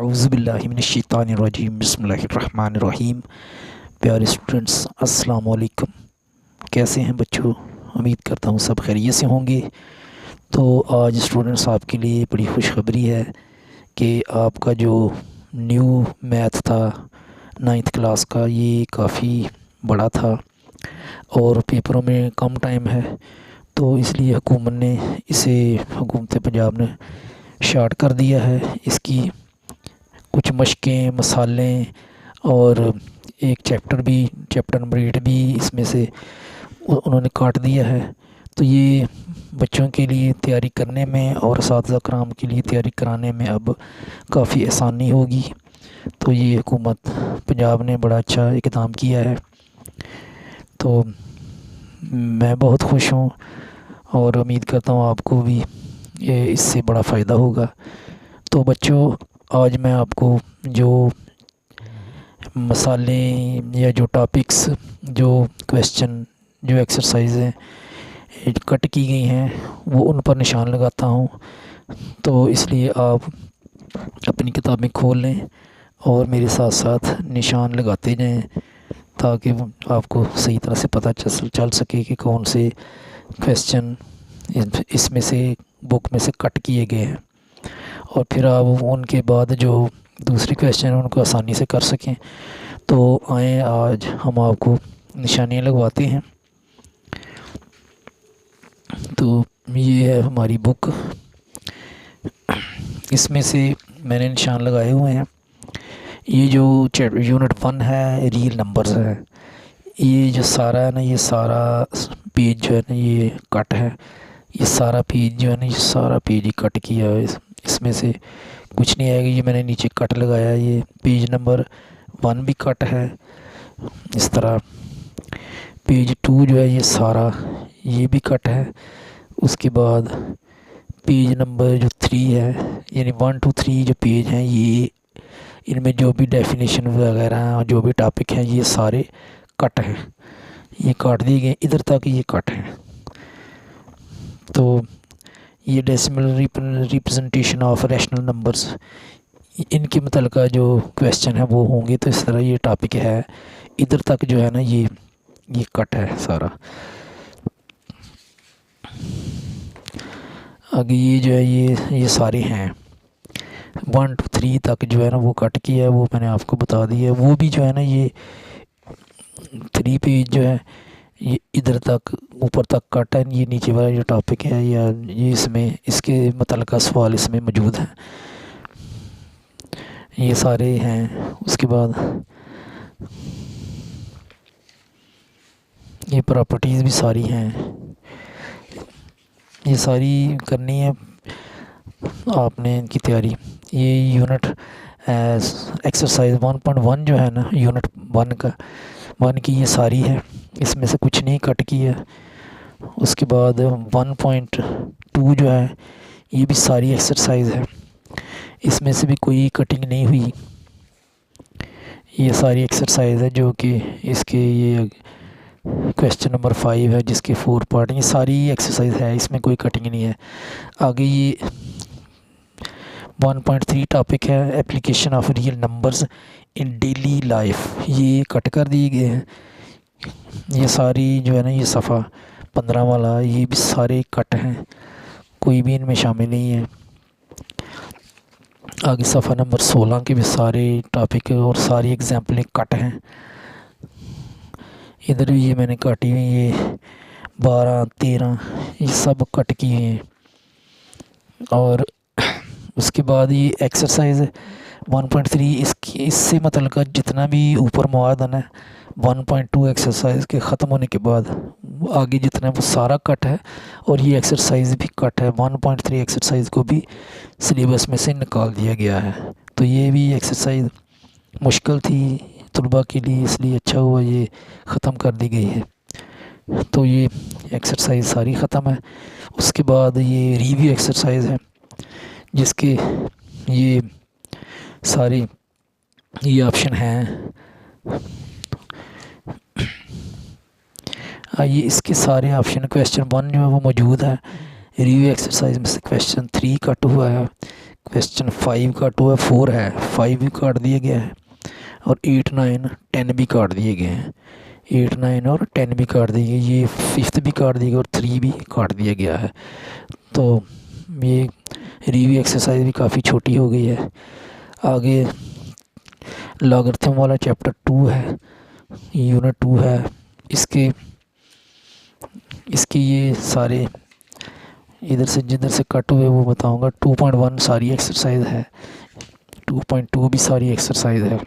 औज़ुबिल्लाहिमिनश्शैतानिर्रजीम बिस्मिल्लाहिर्रहमानिर्रहीम। प्यारे स्टूडेंट्स, अस्सलाम वालेकुम। कैसे हैं बच्चों? उम्मीद करता हूँ सब खैरियत से होंगे। तो आज स्टूडेंट्स आपके लिए बड़ी खुशखबरी है कि आपका जो न्यू मैथ था 9th क्लास का, ये काफ़ी बड़ा था और पेपरों में कम टाइम है, तो इसलिए हुकूमत पंजाब ने शार्ट कर दिया है। इसकी कुछ मशक़ें, मसाले और एक चैप्टर नंबर 8 भी इसमें से उन्होंने काट दिया है। तो ये बच्चों के लिए तैयारी करने में और असातिज़ा कराम के लिए तैयारी कराने में अब काफ़ी आसानी होगी। तो ये हुकूमत पंजाब ने बड़ा अच्छा इक़दाम किया है, तो मैं बहुत खुश हूँ और उम्मीद करता हूँ आपको भी ये इससे बड़ा फ़ायदा होगा। तो बच्चों, आज मैं आपको जो मसाले या जो टॉपिक्स, जो क्वेश्चन, जो एक्सरसाइज़ें कट की गई हैं, वो उन पर निशान लगाता हूँ। तो इसलिए आप अपनी किताबें खोल लें और मेरे साथ साथ निशान लगाते जाएं, ताकि आपको सही तरह से पता चल सके कि कौन से क्वेश्चन इसमें से बुक में से कट किए गए हैं, और फिर आप उनके बाद जो दूसरे क्वेश्चन हैं उनको आसानी से कर सकें। तो आए आज हम आपको निशानियाँ लगवाते हैं। तो ये है हमारी बुक, इसमें से मैंने निशान लगाए हुए हैं। ये जो यूनिट 1 है, रियल नंबर्स है, ये जो सारा है ना, ये सारा पेज जो है ना, ये कट है। ये सारा पेज जो है ना, ये सारा पेज ही कट किया है। इसमें से कुछ नहीं आएगा। ये मैंने नीचे कट लगाया। ये पेज नंबर 1 भी कट है। इस तरह पेज 2 जो है, ये सारा ये भी कट है। उसके बाद पेज नंबर जो 3 है, यानी 1 2 3 जो पेज हैं, ये इनमें जो भी डेफिनेशन वगैरह, जो भी टॉपिक हैं, ये सारे कट हैं। ये काट दिए गए, इधर तक ये कट है। तो ये decimal representation of rational numbers, इनके मतलब जो क्वेश्चन है वो होंगे। तो इस तरह ये टॉपिक है। इधर तक जो है ना, ये कट है सारा। आगे ये जो है, ये सारे हैं 1 2 3 तक जो है ना, वो कट किया है। वो मैंने आपको बता दिया है। वो भी जो है ना, ये 3 पेज जो है, ये इधर तक ऊपर तक कट है। ये नीचे वाला जो टॉपिक है, या ये इसमें इसके मुतल्लिक़ा सवाल इसमें मौजूद हैं, ये सारे हैं। उसके बाद ये प्रॉपर्टीज़ भी सारी हैं। ये सारी करनी है आपने इनकी तैयारी। ये यूनिट एक्सरसाइज 1.1 जो है ना, यूनिट 1 की ये सारी है। इसमें से कुछ नहीं कट की है। उसके बाद 1.2 जो है, ये भी सारी एक्सरसाइज है। इसमें से भी कोई कटिंग नहीं हुई। ये सारी एक्सरसाइज है जो कि इसके ये क्वेश्चन नंबर 5 है, जिसके 4 पार्ट, ये सारी एक्सरसाइज है, इसमें कोई कटिंग नहीं है। आगे ये 1.3 टॉपिक है, application of real numbers in daily life, ये कट कर दिए गए हैं। ये सारी जो है ना, ये सफ़ा 15 वाला, ये भी सारे कट हैं, कोई भी इनमें शामिल नहीं है। आगे सफ़ा नंबर 16 के भी सारे टॉपिक और सारी एग्जाम्पलें कट हैं। इधर भी ये मैंने काटी हुई, ये 12 13 ये सब कट किए हैं। और उसके बाद ये एक्सरसाइज 1.3, इससे मतलब जितना भी ऊपर मवाद है ना, 1.2 एक्सरसाइज के ख़त्म होने के बाद आगे जितना है वो सारा कट है, और ये एक्सरसाइज भी कट है। 1.3 एक्सरसाइज को भी सिलेबस में से निकाल दिया गया है। तो ये भी एक्सरसाइज मुश्किल थी तलबा के लिए, इसलिए अच्छा हुआ ये ख़त्म कर दी गई है। तो ये एक्सरसाइज सारी ख़त्म है। उसके बाद ये रिव्यू एक्सरसाइज है, जिसके ये सारे ये ऑप्शन हैं। ये इसके सारे ऑप्शन, क्वेश्चन 1 जो है वो मौजूद है। रिव्यू एक्सरसाइज में से क्वेश्चन 3 कट हुआ है, क्वेश्चन 5 का 2 है, 4 है, 5 भी काट दिया गया है और 8 9 10 भी काट दिए गए हैं। 8 9 और 10 भी काट दिए गए, ये 5th भी काट दिया गया और 3 भी काट दिया गया है। तो ये रिव्यू एक्सरसाइज भी काफ़ी छोटी हो गई है। आगे लॉगरिथम वाला चैप्टर 2 है, यूनिट 2 है। इसके ये सारे इधर से जिधर से कट हुए वो बताऊंगा। 2.1 सारी एक्सरसाइज है, 2.2 भी सारी एक्सरसाइज है।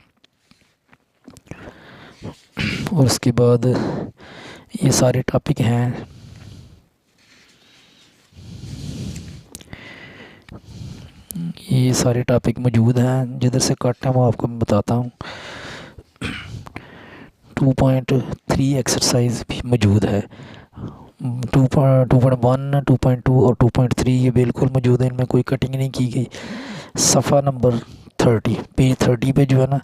और उसके बाद ये सारे टॉपिक हैं। ये सारे टॉपिक मौजूद हैं, जिधर से कट है वो आपको मैं बताता हूँ। 2.3 एक्सरसाइज भी मौजूद है। 2.1 2.2 और 2.3 ये बिल्कुल मौजूद है, इनमें कोई कटिंग नहीं की गई। सफ़ा नंबर 30 पेज 30 पे जो है ना,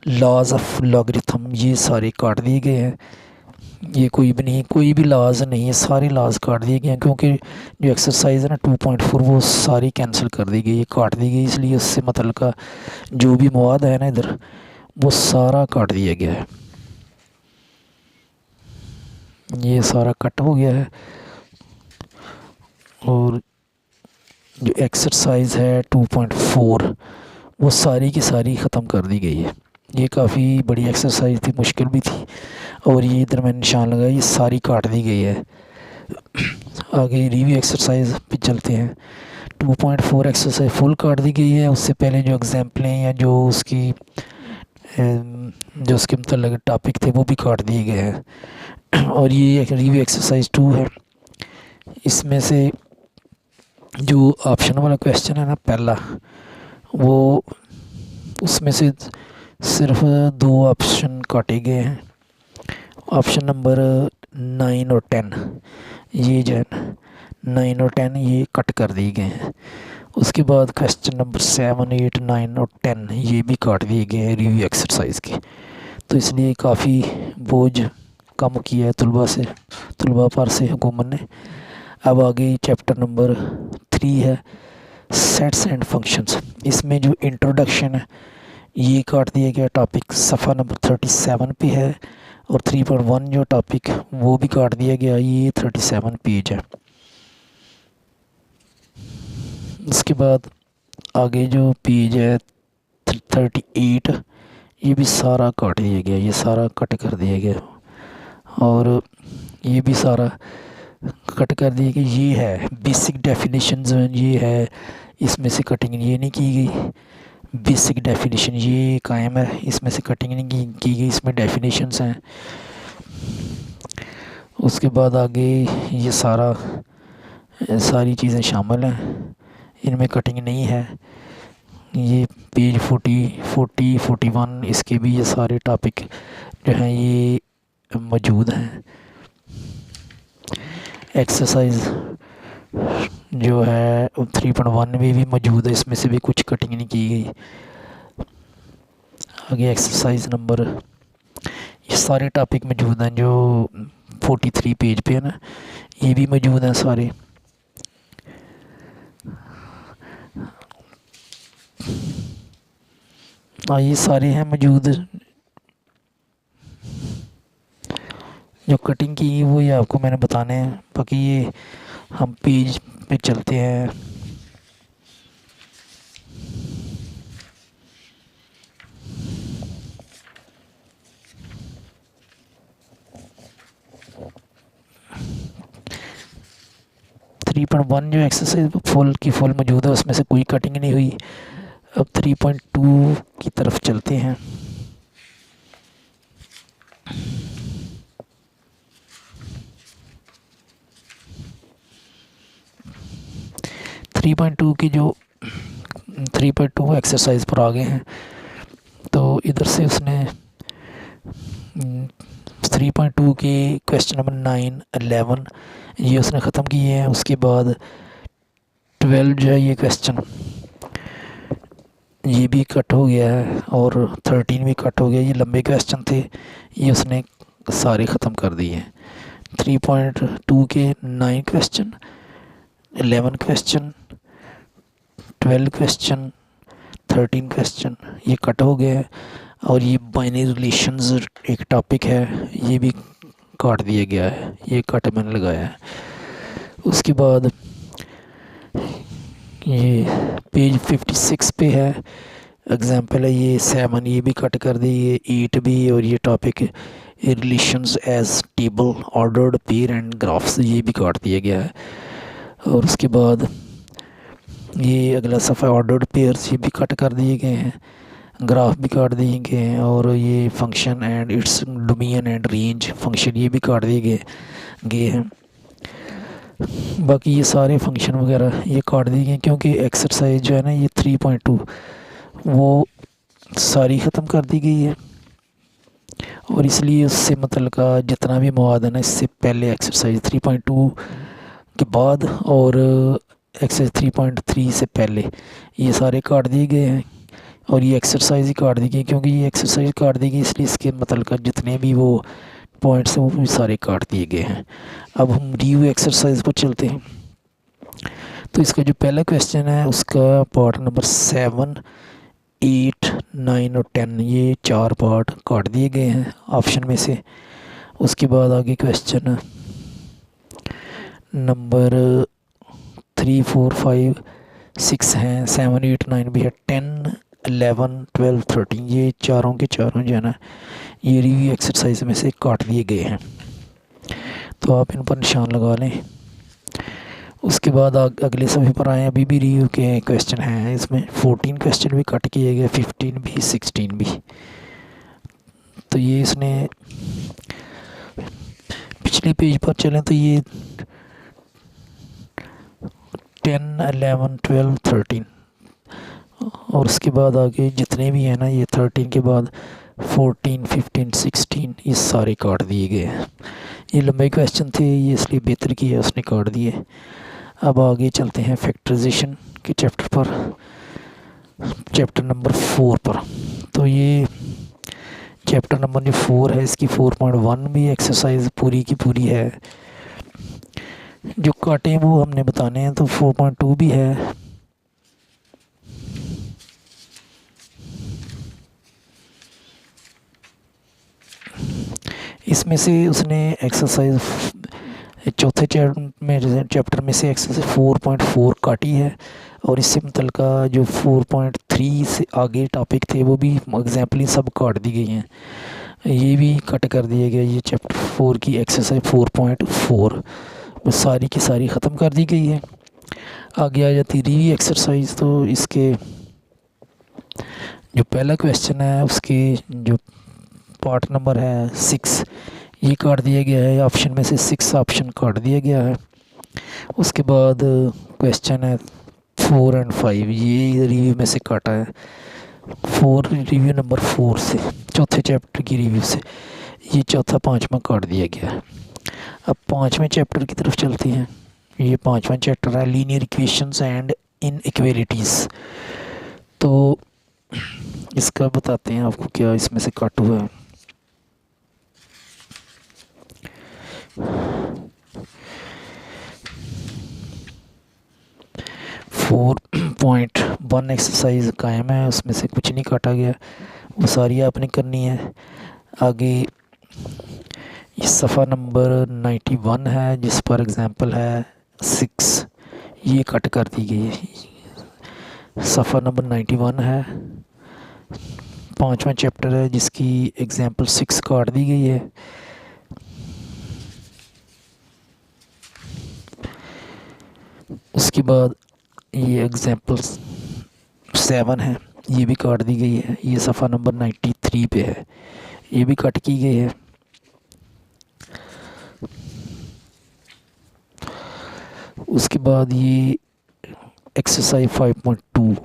लॉज ऑफ लॉगरिथम, ये सारे काट दिए गए हैं। ये कोई भी लाज नहीं है, सारे लाज काट दिए गए हैं, क्योंकि जो एक्सरसाइज है ना 2.4 वो सारी कैंसिल कर दी गई, ये काट दी गई, इसलिए उससे मतलब का जो भी मवाद है ना इधर वो सारा काट दिया गया है। ये सारा कट हो गया है। और जो एक्सरसाइज है 2.4 वो सारी की सारी ख़त्म कर दी गई है। ये काफ़ी बड़ी एक्सरसाइज थी, मुश्किल भी थी। और ये इधर मैंने निशान लगाया, ये सारी काट दी गई है। आगे रिव्यू एक्सरसाइज पे चलते हैं। 2.4 एक्सरसाइज फुल काट दी गई है। उससे पहले जो एग्जाम्पलें या जो उसके मतलब टॉपिक थे वो भी काट दिए गए हैं। और ये रिव्यू एक्सरसाइज 2 है। इसमें से जो ऑप्शन वाला क्वेश्चन है ना पहला, वो उसमें से सिर्फ 2 ऑप्शन काटे गए हैं। ऑप्शन नंबर 9 और 10, ये जो है 9 और 10 ये कट कर दिए गए हैं। उसके बाद क्वेश्चन नंबर 7 8 9 और 10 ये भी काट दिए गए हैं रिव्यू एक्सरसाइज के। तो इसलिए काफ़ी बोझ कम किया है तलबा पर से हुकूमत ने। अब आगे चैप्टर नंबर 3 है, सेट्स एंड फंक्शंस। इसमें जो इंट्रोडक्शन है ये काट दिया गया टॉपिक, सफ़ा नंबर 37 पे है। और 3.1 जो टॉपिक वो भी काट दिया गया, ये 37 पेज है। उसके बाद आगे जो पेज है 38, ये भी सारा काट दिया गया, ये सारा कट कर दिया गया। और ये भी सारा कट कर दिया गया। ये है बेसिक डेफिनेशंस, ये है, इसमें से कटिंग ये नहीं की गई। बेसिक डेफिनेशन ये कायम है, इसमें से कटिंग नहीं की गई, इसमें डेफिनेशंस हैं। उसके बाद आगे ये सारी चीज़ें शामिल हैं, इनमें कटिंग नहीं है। ये पेज 40 41 इसके भी ये सारे टॉपिक जो हैं ये मौजूद हैं। एक्सरसाइज जो है 3.1 में भी मौजूद है, इसमें से भी कुछ कटिंग नहीं की गई। आगे एक्सरसाइज नंबर, ये सारे टॉपिक मौजूद हैं जो 43 पेज पे है ना, ये भी मौजूद हैं सारे। ये सारे हैं मौजूद। जो कटिंग की वो ये आपको मैंने बताने हैं। बाकी ये हम पेज पे चलते हैं। थ्री पॉइंट वन जो एक्सरसाइज फुल की फुल मौजूद है, उसमें से कोई कटिंग नहीं हुई। अब 3.2 की तरफ चलते हैं। 3.2 की जो 3.2 एक्सरसाइज पर आ गए हैं। तो इधर से उसने 3.2 के क्वेश्चन नंबर 9 11 ये उसने ख़त्म किए हैं। उसके बाद 12 जो है ये क्वेश्चन ये भी कट हो गया है और 13 भी कट हो गया। ये लंबे क्वेश्चन थे, ये उसने सारे ख़त्म कर दिए हैं। 3.2 के 9 क्वेश्चन 11 क्वेश्चन 12 क्वेश्चन, 13 क्वेश्चन ये कट हो गए हैं। और ये बाइनरी रिलेशंस एक टॉपिक है, ये भी काट दिया गया है, ये कट मैंने लगाया है। उसके बाद ये पेज 56 पे है, एग्जाम्पल है ये 7, ये भी कट कर दी, ये 8 भी, और ये topic relations as table ordered pair and graphs, ये भी काट दिया गया है। और उसके बाद ये अगला सफ़ा ऑर्डर्ड पेयर्स, ये भी कट कर दिए गए हैं, ग्राफ भी काट दिए गए हैं। और ये function and its domain and range function, ये भी काट दिए गए हैं। बाकी ये सारे फंक्शन वगैरह ये काट दिए गए क्योंकि एक्सरसाइज जो है ना ये 3.2 वो सारी ख़त्म कर दी गई है, और इसलिए उससे मतलब का जितना भी मवाद है ना इससे पहले एक्सरसाइज 3.2 के बाद और एक्सरसाइज 3.3 से पहले ये सारे काट दिए गए हैं। और ये एक्सरसाइज ही काट दी गई क्योंकि ये एक्सरसाइज काट दी गई, इसलिए इसके मतलब का जितने भी वो पॉइंट्स हैं वो भी सारे काट दिए गए हैं। अब हम रिव्यू एक्सरसाइज पर चलते हैं। तो इसका जो पहला क्वेश्चन है उसका पार्ट नंबर 7, 8, 9 और 10, ये 4 पार्ट काट दिए गए हैं ऑप्शन में से। उसके बाद आगे क्वेश्चन नंबर 3, 4, 5, 6 हैं, 7, 8, 9 भी है, 10, 11, 12, 13 ये चारों के चारों जो है ना ये रिव्यू एक्सरसाइज में से काट दिए गए हैं, तो आप इन पर निशान लगा लें। उसके बाद अगले सफ़े पर आए, अभी भी रिव्यू के क्वेश्चन हैं, इसमें 14 क्वेश्चन भी कट किए गए, 15 भी, 16 भी। तो ये इसने पिछले पेज पर चलें तो ये 10, 11, 12, 13 और उसके बाद आगे जितने भी हैं ना ये 13 के बाद 14, 15, 16 ये सारे काट दिए गए हैं। ये लंबे क्वेश्चन थे, ये इसलिए बेहतर किया उसने काट दिए। अब आगे चलते हैं फैक्टराइजेशन के चैप्टर पर, चैप्टर नंबर 4 पर। तो ये चैप्टर नंबर जो 4 है इसकी 4.1 भी एक्सरसाइज पूरी की पूरी है, जो काटे वो हमने बताने हैं। तो 4.2 भी है, इसमें से उसने एक्सरसाइज चौथे चैप्टर में से एक्सरसाइज 4.4 काटी है, और इससे मुतल्लिका जो 4.3 से आगे टॉपिक थे वो भी एग्जाम्पल सब काट दी गई हैं, ये भी कट कर दिया गया। ये चैप्टर 4 की एक्सरसाइज 4.4 वो सारी की सारी ख़त्म कर दी गई है। आगे आ जाती रिव्यू एक्सरसाइज, तो इसके जो पहला क्वेश्चन है उसके जो पार्ट नंबर है 6 ये काट दिया गया है, ऑप्शन में से 6 ऑप्शन काट दिया गया है। उसके बाद क्वेश्चन है 4 और 5, ये रिव्यू में से काटा है, 4 रिव्यू नंबर 4 से, चौथे चैप्टर की रिव्यू से, ये चौथा 5वां काट दिया गया है। अब 5वें चैप्टर की तरफ चलते हैं। ये 5वां चैप्टर है लीनियर इक्वेशंस एंड इनइक्वालिटीज़। तो इसका बताते हैं आपको क्या इसमें से कट हुआ है। 4.1 एक्सरसाइज कायम है, उसमें से कुछ नहीं काटा गया, वो सारी आपने करनी है। आगे इस सफ़ा नंबर 91 है जिस पर एग्ज़ाम्पल है 6, ये कट कर दी गई है। सफ़ा नंबर 91 है, 5वां चैप्टर है जिसकी एग्ज़ाम्पल 6 काट दी गई है। उसके बाद ये एग्ज़ाम्पल 7 है, ये भी काट दी गई है, ये सफ़ा नंबर 93 पे है, ये भी कट की गई है। उसके बाद ये एक्सरसाइज 5.2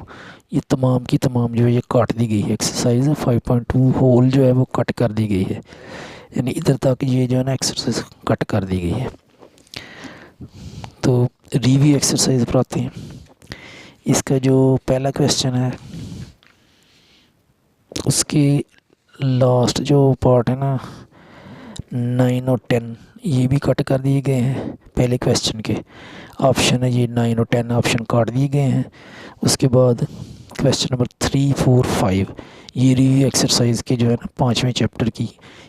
ये तमाम की तमाम जो है ये काट दी गई है। एक्सरसाइज 5.2 होल जो है वो कट कर दी गई है, यानी इधर तक ये जो है ना एक्सरसाइज कट कर दी गई है। तो रिव्यू एक्सरसाइज पर आते हैं। इसका जो पहला क्वेश्चन है उसके लास्ट जो पार्ट है ना 9 और 10 ये भी कट कर दिए गए हैं पहले क्वेश्चन के। ऑप्शन है ये 9 और 10 ऑप्शन काट दिए गए हैं। उसके बाद क्वेश्चन नंबर 3, 4, 5 ये रिव्यू एक्सरसाइज के जो है ना 5वें चैप्टर की,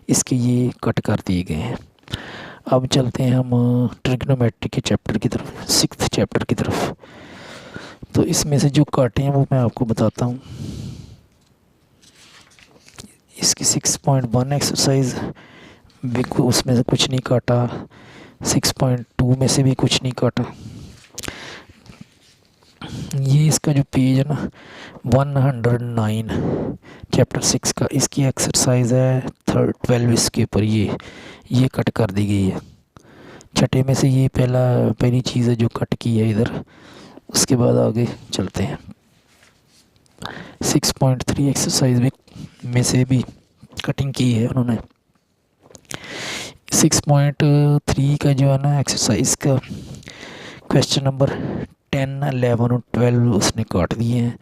इसके ये कट कर दिए गए हैं। अब चलते हैं हम ट्रिग्नोमेट्री के चैप्टर की तरफ, 6th चैप्टर की तरफ। तो इसमें से जो काटे हैं वो मैं आपको बताता हूँ। इसकी 6.1 एक्सरसाइज उसमें से कुछ नहीं काटा, 6.2 में से भी कुछ नहीं काटा। ये इसका जो पेज है ना 109 चैप्टर 6 का, इसकी एक्सरसाइज है 12 इसके ऊपर ये कट कर दी गई है। छठे में से ये पहली चीज़ है जो कट की है इधर। उसके बाद आगे चलते हैं। 6.3 एक्सरसाइज में से भी कटिंग की है उन्होंने। 6.3 का जो है ना एक्सरसाइज का क्वेश्चन नंबर 10, 11 और 12 उसने काट दिए हैं।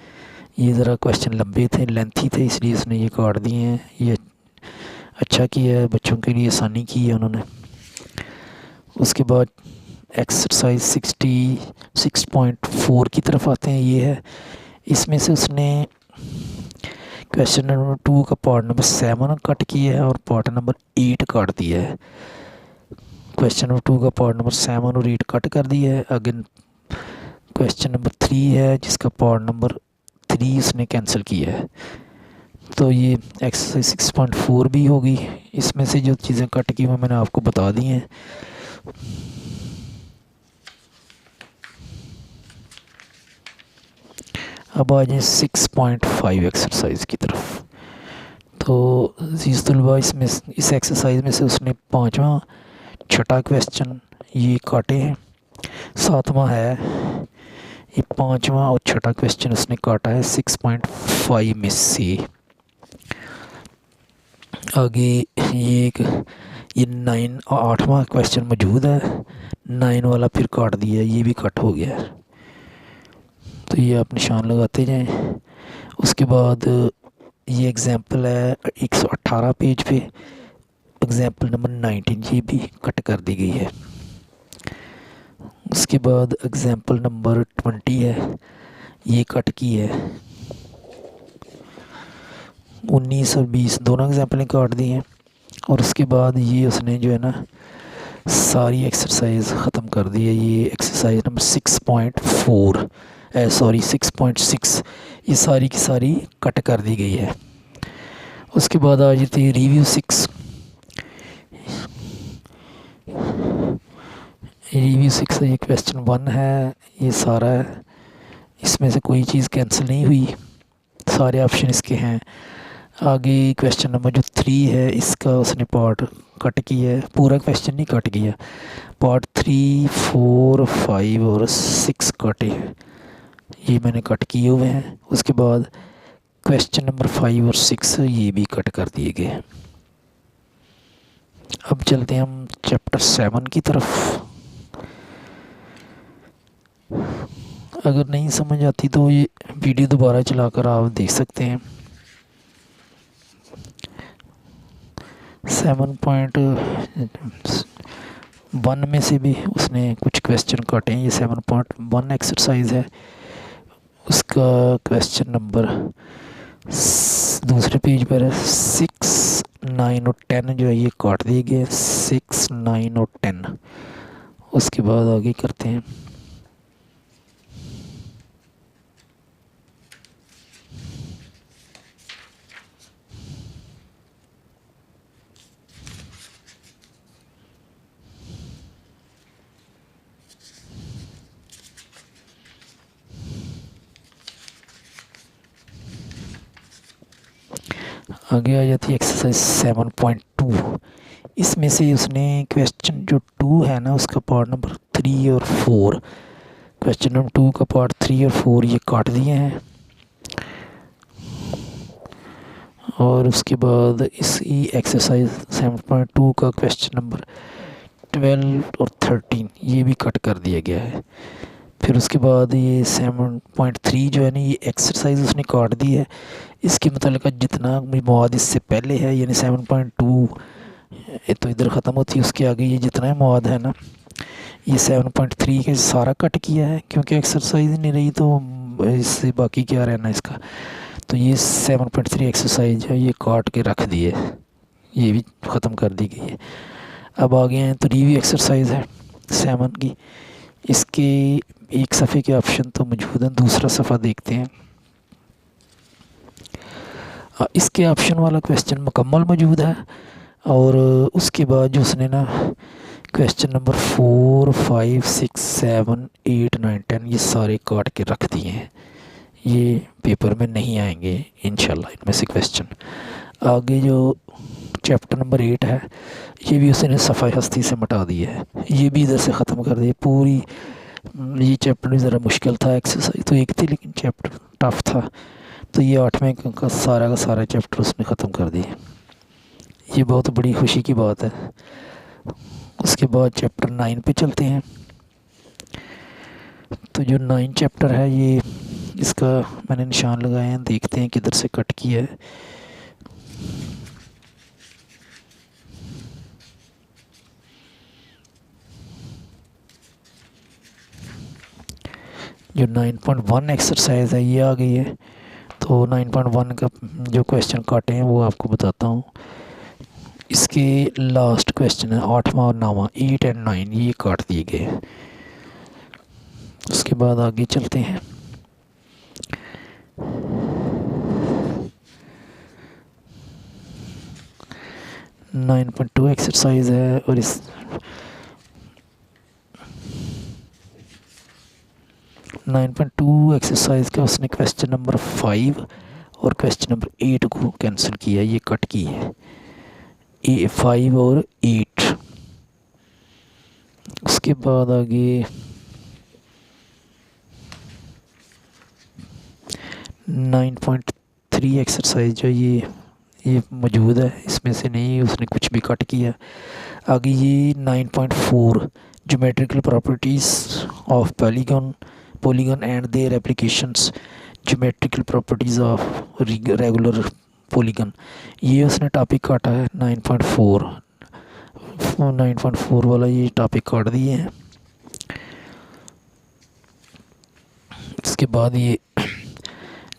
ये ज़रा क्वेश्चन लंबे थे, लेंथी थे, इसलिए उसने ये काट दिए हैं। ये अच्छा किया है, बच्चों के लिए आसानी की है उन्होंने। उसके बाद एक्सरसाइज 6.4 की तरफ आते हैं। ये है, इसमें से उसने क्वेश्चन नंबर 2 का पार्ट नंबर 7 कट किया है और पार्ट नंबर 8 काट दिया है। क्वेश्चन नंबर 2 का पार्ट नंबर 7 और 8 कट कर दिया है। अगेन क्वेश्चन नंबर 3 है जिसका पार्ट नंबर 3 उसने कैंसिल किया है। तो ये एक्सरसाइज 6.4 भी होगी। इसमें से जो चीज़ें कट की वो मैंने आपको बता दी हैं। अब आ जाए 6.5 एक्सरसाइज की तरफ। तो अज़ीज़ तलबा इसमें इस एक्सरसाइज में से उसने 5वां 6ठा क्वेश्चन ये काटे हैं। 7वां है, ये 5वां और 6ठा क्वेश्चन उसने काटा है 6.5 में से। आगे ये 9 और 8वां क्वेश्चन मौजूद है, 9 वाला फिर काट दिया, ये भी कट हो गया है। तो ये आप निशान लगाते जाएं। उसके बाद ये एग्ज़ाम्पल है 118 पेज पे, एग्ज़ाम्पल नंबर 19 ये भी कट कर दी गई है। उसके बाद एग्ज़ाम्पल नंबर 20 है, ये कट की है। 19 और 20 दोनों एग्ज़ाम्पलें काट दी हैं। और उसके बाद ये उसने जो है ना सारी एक्सरसाइज ख़त्म कर दी है। ये एक्सरसाइज नंबर 6.6 ये सारी की सारी कट कर दी गई है। उसके बाद आ जाती है रिव्यू 6। रिव्यू 6 ये क्वेश्चन 1 है, ये सारा है, इसमें से कोई चीज़ कैंसिल नहीं हुई, सारे ऑप्शन इसके हैं। आगे क्वेश्चन नंबर जो 3 है इसका उसने पार्ट कट किया है, पूरा क्वेश्चन नहीं कट किया, पार्ट 3, 4, 5 और 6 कटे हैं, ये मैंने कट किए हुए हैं। उसके बाद क्वेश्चन नंबर 5 और 6 ये भी कट कर दिए गए। अब चलते हैं हम चैप्टर 7 की तरफ। अगर नहीं समझ आती तो ये वीडियो दोबारा चलाकर आप देख सकते हैं। 7.1 में से भी उसने कुछ क्वेश्चन काटे हैं। ये 7.1 एक्सरसाइज है, उसका क्वेश्चन नंबर दूसरे पेज पर है। 6, 9 और 10 जो है ये काट दिए गए, 6, 9 और 10। उसके बाद आगे करते हैं। आगे आ जाती है एक्सरसाइज 7.2। इसमें से उसने क्वेश्चन जो 2 है ना उसका पार्ट नंबर 3 और 4, क्वेश्चन नंबर 2 का पार्ट 3 और 4 ये काट दिए हैं। और उसके बाद इसी एक्सरसाइज 7.2 का क्वेश्चन नंबर 12 और 13 ये भी कट कर दिया गया है। फिर उसके बाद ये 7.3 जो है ना ये एक्सरसाइज उसने काट दी है। इसके मतलब जितना मवाद इससे पहले है यानी 7.2 ये तो इधर ख़त्म होती है। उसके आगे ये जितना है मवाद है ना, ये 7.3 के सारा कट किया है, क्योंकि एक्सरसाइज नहीं रही तो इससे बाकी क्या रहना इसका। तो ये 7.3 एक्सरसाइज है, ये काट के रख दिए, ये भी ख़त्म कर दी गई है। अब आगे हैं तो रिव्यू एक्सरसाइज है 7 की। इसके एक सफ़े के ऑप्शन तो मौजूद हैं, दूसरा सफ़ा देखते हैं। इसके ऑप्शन वाला क्वेश्चन मुकम्मल मौजूद है, और उसके बाद जो उसने ना क्वेश्चन नंबर 4, 5, 6, 7, 8, 9, 10 ये सारे काट के रख दिए हैं। ये पेपर में नहीं आएंगे इंशाल्लाह इनमें से क्वेश्चन। आगे जो चैप्टर नंबर 8 है, ये भी उसने सफ़ाई हस्ती से मिटा दिया है, ये भी इधर से ख़त्म कर दिया पूरी। ये चैप्टर भी ज़रा मुश्किल था, एक्सरसाइज तो एक थी लेकिन चैप्टर टफ था, तो ये 8वें का सारा चैप्टर उसने ख़त्म कर दिया। ये बहुत बड़ी खुशी की बात है। उसके बाद चैप्टर 9 पे चलते हैं। तो जो 9 चैप्टर है, ये इसका मैंने निशान लगाए हैं, देखते हैं किधर से कट किया है। जो 9.1 एक्सरसाइज है ये आ गई है। तो 9.1 का जो क्वेश्चन काटे हैं वो आपको बताता हूँ। इसके लास्ट क्वेश्चन है 8वां और 9वां, 8 और 9 ये काट दिए गए हैं। उसके बाद आगे चलते हैं। नाइन पॉइंट 2 एक्सरसाइज है, और इस 9.2 एक्सरसाइज का उसने क्वेश्चन नंबर 5 और क्वेश्चन नंबर 8 को कैंसिल किया, ये कट की है, 5 और 8। उसके बाद आगे 9.3 एक्सरसाइज जो ये मौजूद है, इसमें से नहीं उसने कुछ भी कट किया। आगे ये 9.4 geometrical properties of polygon and their applications, geometrical properties of regular polygon, ये उसने टॉपिक काटा है 9.4। 9.4 वाला ये टॉपिक काट दिए हैं। इसके बाद ये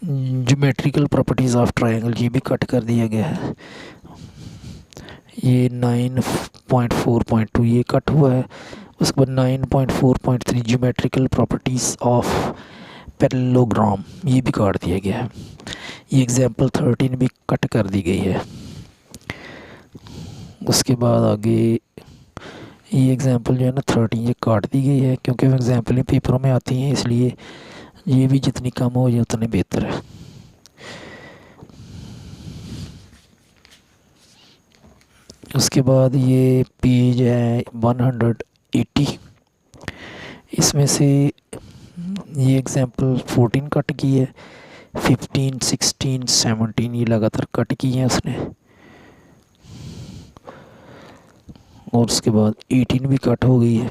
ज्योमेट्रिकल प्रॉपर्टीज़ ऑफ ट्रायंगल, ये भी कट कर दिया गया है। ये 9.4.2 ये कट हुआ है। उसके बाद 9.4.3 ज्योमेट्रिकल प्रॉपर्टीज़ ऑफ पैरेललोग्राम, ये भी काट दिया गया है। ये एग्जाम्पल 13 भी कट कर दी गई है। उसके बाद आगे ये एग्जाम्पल जो है ना 13 ये काट दी गई है, क्योंकि वो एग्जाम्पलें पेपरों में आती हैं, इसलिए ये भी जितनी कम हो जाए उतनी बेहतर है। उसके बाद ये पेज है 180, इसमें से ये एग्जाम्पल 14 कट की है, 15, 16, 17 ये लगातार कट की है उसने, और उसके बाद 18 भी कट हो गई है।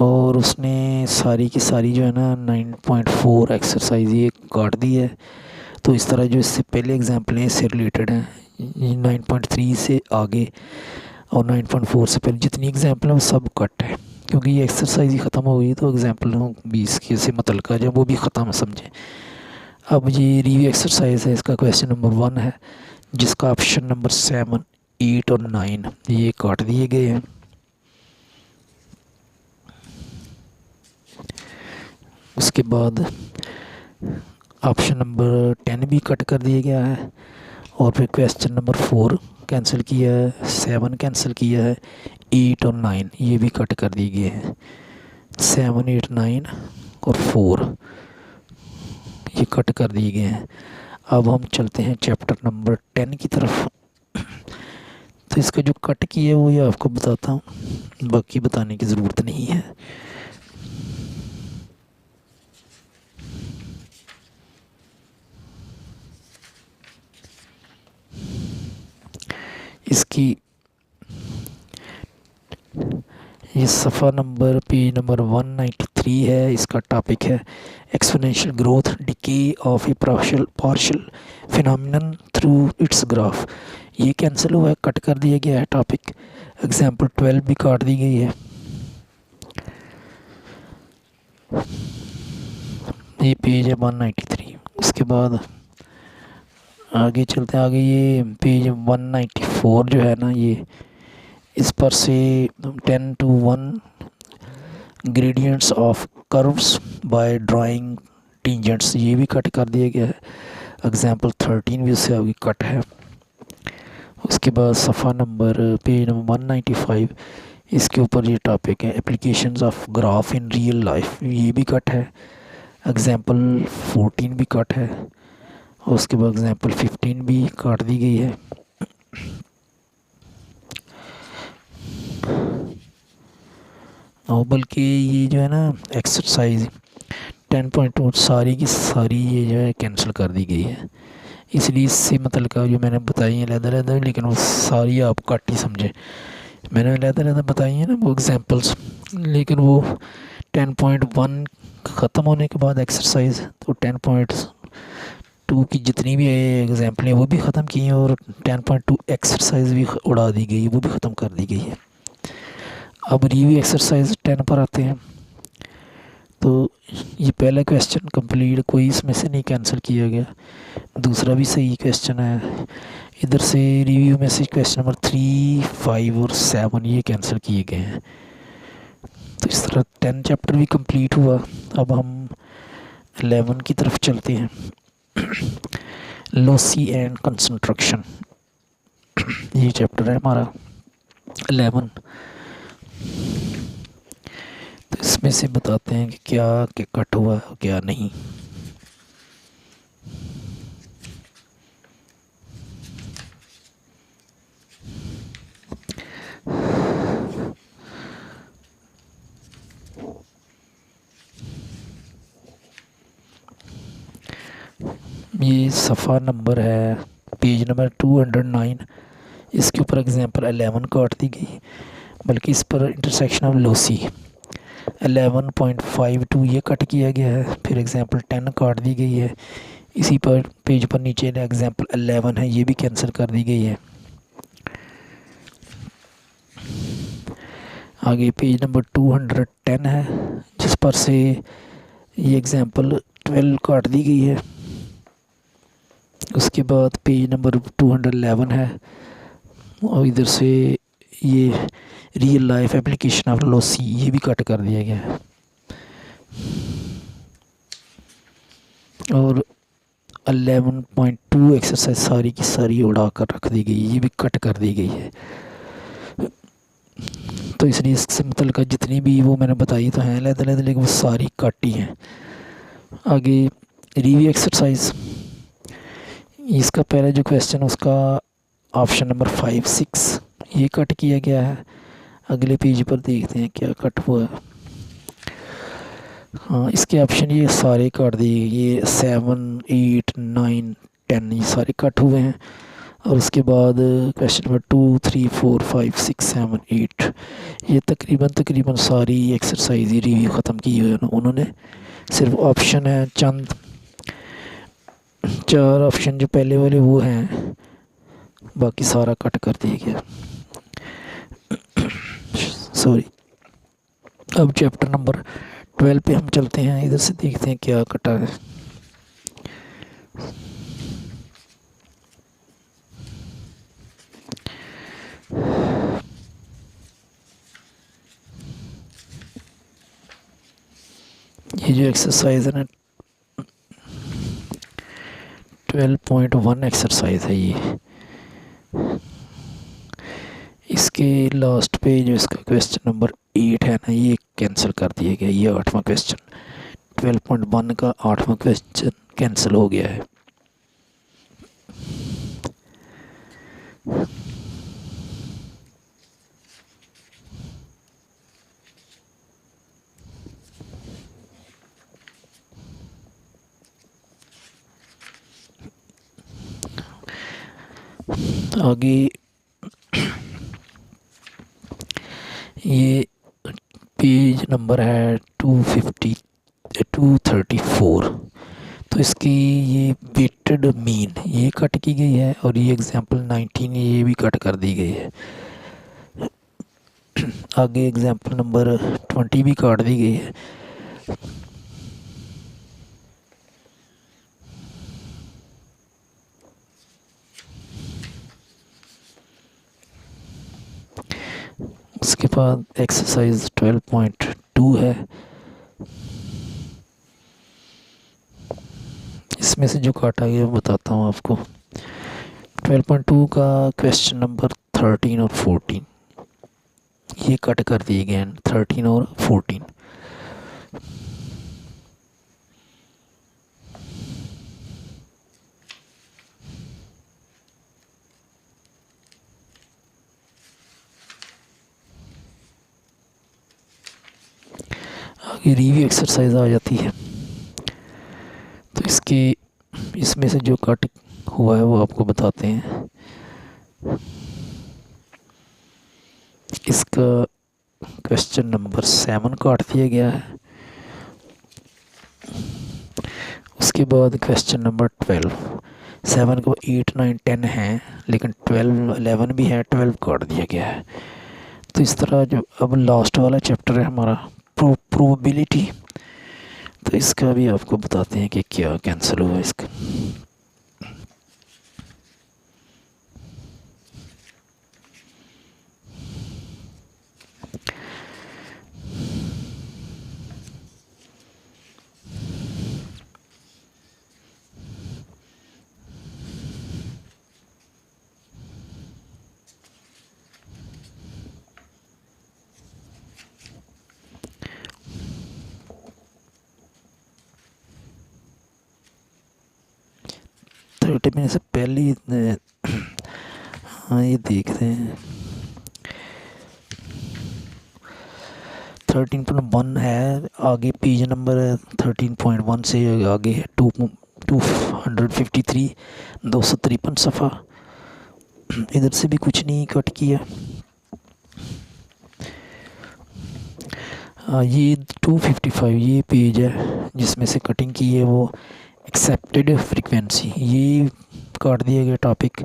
और उसने सारी की सारी जो है ना 9.4 एक्सरसाइज ये काट दी है। तो इस तरह जो इससे पहले एग्जाम्पल हैं इससे रिलेटेड हैं, 9.3 से आगे और 9.4 से पहले जितनी एग्जाम्पल हैं वो सब कट है, क्योंकि ये एक्सरसाइज ही ख़त्म हो गई, तो एग्जाम्पल 20 के से मुतल्लिक़ जब वो भी ख़त्म समझें। अब ये रिव्यू एक्सरसाइज है, इसका क्वेश्चन नंबर 1 है, जिसका ऑप्शन नंबर 7, 8 और 9 ये काट दिए गए हैं। उसके बाद ऑप्शन नंबर 10 भी कट कर दिया गया है, और फिर क्वेश्चन नंबर 4 कैंसिल किया है, 7 कैंसिल किया है, 8 और 9 ये भी कट कर दिए गए हैं। 7, 8, 9 और 4 ये कट कर दिए गए हैं। अब हम चलते हैं चैप्टर नंबर 10 की तरफ। तो इसका जो कट किया है वो ये आपको बताता हूँ, बाकी बताने की ज़रूरत नहीं है। इसकी ये सफ़ा नंबर पेज नंबर 193 93 है, इसका टॉपिक है exponential growth decay of A partial phenomenon through it's graph. ये कैंसिल हुआ है, कट कर दिया गया है टॉपिक। एग्जाम्पल 12 भी काट दी गई है। ये पेज है 193। उसके बाद आगे चलते हैं। आगे ये पेज 194 जो है ना, ये इस पर से 10 to 1 gradients of curves by drawing tangents, ये भी कट कर दिया गया है। एग्जाम्पल 13 भी उससे आगे कट है। उसके बाद सफ़ा नंबर पेज नंबर 195, इसके ऊपर ये टॉपिक है applications of graph in real life, ये भी कट है। एग्जाम्पल 14 भी कट है। उसके बाद एग्जाम्पल 15 भी काट दी गई है। और बल्कि ये जो है ना एक्सरसाइज 10.2 सारी की सारी ये जो है कैंसिल कर दी गई है। इसलिए इससे मतलब का जो मैंने बताई है लहदा, लेकिन वो सारी आप कट ही समझे। मैंने लहदा बताई है ना वो एग्जांपल्स, लेकिन वो 10.1 ख़त्म होने के बाद एक्सरसाइज तो 10.2 की जितनी भी एग्जाम्पल हैं वो भी ख़त्म की हैं, और 10.2 एक्सरसाइज भी उड़ा दी गई, वो भी ख़त्म कर दी गई है। अब रिव्यू एक्सरसाइज 10 पर आते हैं। तो ये पहला क्वेश्चन कंप्लीट, कोई इसमें से नहीं कैंसिल किया गया। दूसरा भी सही क्वेश्चन है। इधर से रिव्यू में से क्वेश्चन नंबर 3, 5 और 7 ये कैंसिल किए गए हैं। तो इस तरह 10 चैप्टर भी कंप्लीट हुआ। अब हम 11 की तरफ चलते हैं। लॉसी एंड कंसंट्रक्शन, ये चैप्टर है हमारा 11। तो इसमें से बताते हैं कि क्या कट हुआ है क्या नहीं। ये सफ़ा नंबर है पेज नंबर 209। इसके ऊपर एग्जाम्पल 11 काट दी गई, बल्कि इस पर इंटरसेक्शन ऑफ लॉसी 11.52 ये कट किया गया है। फिर एग्जाम्पल 10 काट दी गई है। इसी पर पेज पर नीचे एग्जाम्पल 11 है, ये भी कैंसिल कर दी गई है। आगे पेज नंबर 210 है, जिस पर से ये एग्जाम्पल 12 काट दी गई है। उसके बाद पेज नंबर 211 है, और इधर से ये real life application of lossy ये भी कट कर दिया गया है। और 11.2 एक्सरसाइज सारी की सारी उड़ा कर रख दी गई, ये भी कट कर दी गई है। तो इसलिए इससे मतलब का जितनी भी वो मैंने बताई तो हैं लेते लेकिन वो सारी कट ही हैं। आगे रिव्यू एक्सरसाइज, इसका पहला जो क्वेश्चन उसका ऑप्शन नंबर 5, 6 ये कट किया गया है। अगले पेज पर देखते हैं क्या कट हुआ है। हाँ, इसके ऑप्शन ये सारे काट दिए, ये 7, 8, 9, 10 ये सारे कट हुए हैं। और उसके बाद क्वेश्चन नंबर 2, 3, 4, 5, 6, 7, 8 ये तकरीबन सारी एक्सरसाइज ही रिव्यू ख़त्म की हुई है उन्होंने। सिर्फ ऑप्शन है चंद 4 ऑप्शन जो पहले वाले वो हैं, बाकी सारा कट कर दिया गया। सॉरी। अब चैप्टर नंबर 12 पे हम चलते हैं। इधर से देखते हैं क्या कटा है। ये जो एक्सरसाइज है ना 12.1 एक्सरसाइज है ये। इसके लास्ट पे जो इसका क्वेश्चन नंबर 8 है ना, ये कैंसिल कर दिया गया। ये 8वां क्वेश्चन 12.1 का 8वां क्वेश्चन कैंसिल हो गया है। आगे ये पेज नंबर है 234। तो इसकी ये वेटेड मीन ये कट की गई है और ये एग्जांपल 19 ये भी कट कर दी गई है। आगे एग्जांपल नंबर 20 भी काट दी गई है। उसके बाद एक्सरसाइज 12.2 है। इसमें से जो काटा गया बताता हूँ आपको। 12.2 का क्वेश्चन नंबर 13 और 14 ये कट कर दिए गए हैं, 13 और 14। आगे रिव्यू एक्सरसाइज आ जाती है। तो इसमें से जो कट हुआ है वो आपको बताते हैं। इसका क्वेश्चन नंबर 7 काट दिया गया है। उसके बाद क्वेश्चन नंबर 12, 7 को 8, 9, 10 हैं लेकिन 12, 11 भी है, 12 काट दिया गया है। तो इस तरह जो अब लास्ट वाला चैप्टर है हमारा प्रोबेबिलिटी, तो इसका भी आपको बताते हैं कि क्या कैंसिल हुआ इसका। थर्टी मिनट से पहले ही हाँ ये देखते हैं। 13.1 है, आगे पेज नंबर 13.1 से आगे है 253, 253 सफ़ा। इधर से भी कुछ नहीं कट किया। ये 255 ये पेज है जिसमें से कटिंग की है वो एक्सेप्टेड फ्रीक्वेंसी, ये काट दिया गया टॉपिक।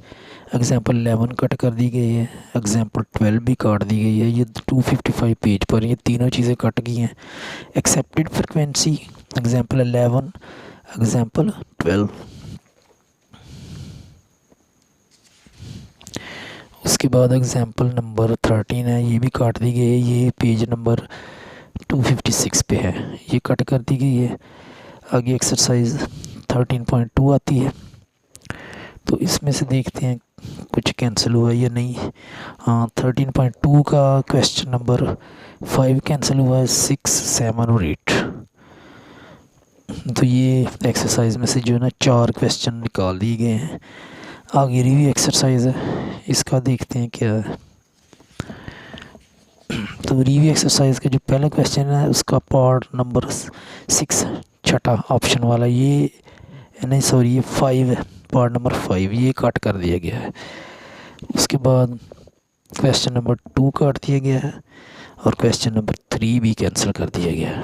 एग्जांपल 11 कट कर दी गई है, एग्जांपल 12 भी काट दी गई है। ये 255 पेज पर ये तीनों चीज़ें कट गई हैं। Accepted frequency example 11, example 12। उसके बाद एग्जांपल नंबर 13 है, ये भी काट दी गई है। ये पेज नंबर 256 पे है, ये कट कर दी गई है। आगे एक्सरसाइज 13.2 आती है। तो इसमें से देखते हैं कुछ कैंसिल हुआ या नहीं। हाँ 13.2 का क्वेश्चन नंबर 5 कैंसिल हुआ है, 6, 7 और 8। तो ये एक्सरसाइज में से जो है ना 4 क्वेश्चन निकाल दिए गए हैं। आगे रिव्यू एक्सरसाइज है, इसका देखते हैं क्या है। तो रिव्यू एक्सरसाइज का जो पहला क्वेश्चन है उसका पार्ट नंबर 6 छठा ऑप्शन वाला, ये नहीं सॉरी ये 5 है, पार्ट नंबर 5 ये कट कर दिया गया है। उसके बाद क्वेश्चन नंबर 2 काट दिया गया है और क्वेश्चन नंबर 3 भी कैंसिल कर दिया गया है।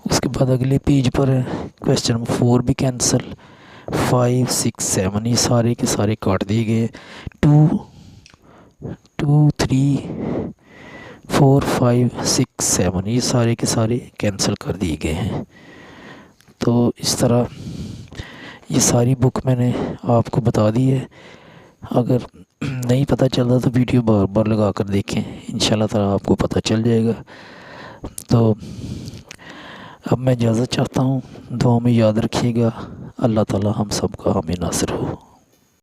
उसके बाद अगले पेज पर है क्वेश्चन नंबर 4 भी कैंसिल, 5, 6, 7 ये सारे के सारे काट दिए गए। 2, 3, 4, 5, 6, 7 ये सारे के सारे कैंसिल कर दिए गए हैं। तो इस तरह ये सारी बुक मैंने आपको बता दी है। अगर नहीं पता चल रहा तो वीडियो बार बार लगा कर देखें, इंशाल्लाह ताला आपको पता चल जाएगा। तो अब मैं इजाज़त चाहता हूँ, दुआ में याद रखिएगा। अल्लाह ताला हम सब का हामी नासिर हो।